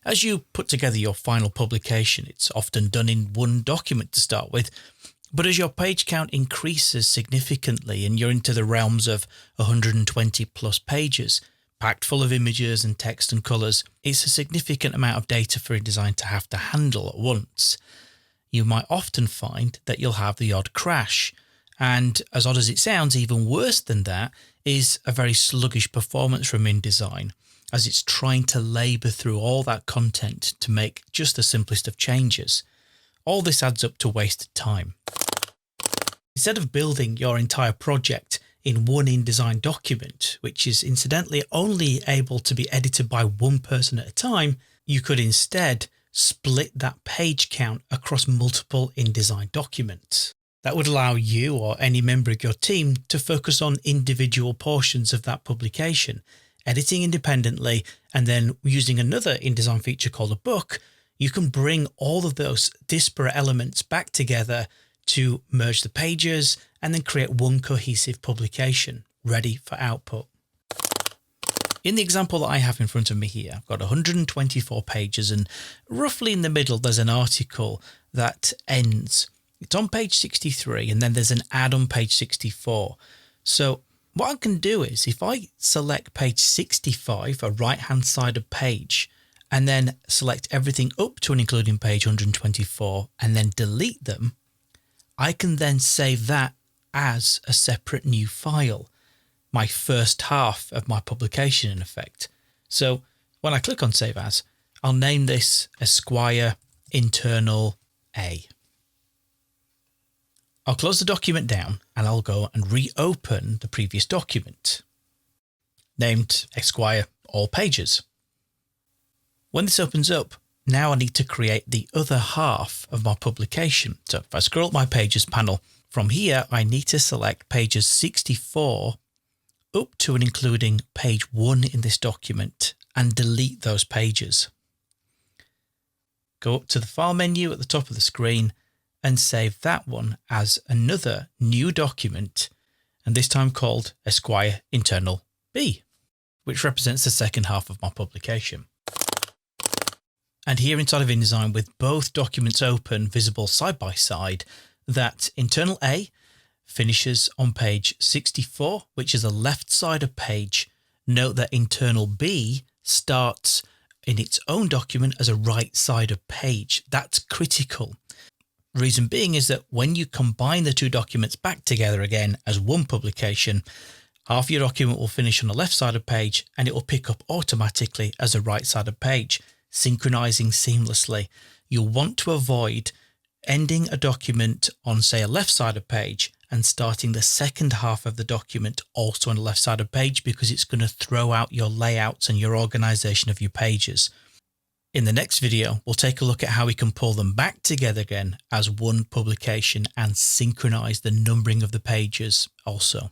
As you put together your final publication, it's often done in one document to start with, but as your page count increases significantly and you're into the realms of 120 plus pages, packed full of images and text and colours, it's a significant amount of data for InDesign to have to handle at once. You might often find that you'll have the odd crash, and as odd as it sounds, even worse than that is a very sluggish performance from InDesign, as it's trying to labour through all that content to make just the simplest of changes. All this adds up to wasted time. Instead of building your entire project in one InDesign document, which is incidentally only able to be edited by one person at a time, you could instead split that page count across multiple InDesign documents. That would allow you or any member of your team to focus on individual portions of that publication, editing independently, and then using another InDesign feature called a book, you can bring all of those disparate elements back together to merge the pages and then create one cohesive publication ready for output. In the example that I have in front of me here, I've got 124 pages, and roughly in the middle there's an article that ends. It's on page 63 and then there's an ad on page 64. So what I can do is if I select page 65, a right hand side of page, and then select everything up to and including page 124 and then delete them, I can then save that as a separate new file, my first half of my publication in effect. So when I click on Save As, I'll name this Esquire Internal A. I'll close the document down and I'll go and reopen the previous document, named Esquire All Pages. When this opens up, now I need to create the other half of my publication. So if I scroll up my Pages panel, from here I need to select pages 64 up to and including page 1 in this document and delete those pages. Go up to the File menu at the top of the screen and save that one as another new document, and this time called Esquire Internal B, which represents the second half of my publication. And here inside of InDesign, with both documents open, visible side by side, that Internal A finishes on page 64, which is the left side of page. Note that Internal B starts in its own document as a right side of page. That's critical. Reason being is that when you combine the two documents back together again as one publication, half your document will finish on the left side of page and it will pick up automatically as a right side of page, synchronizing seamlessly. You'll want to avoid ending a document on, say, a left side of page and starting the second half of the document also on the left side of page, because it's going to throw out your layouts and your organization of your pages. In the next video, we'll take a look at how we can pull them back together again as one publication and synchronize the numbering of the pages also.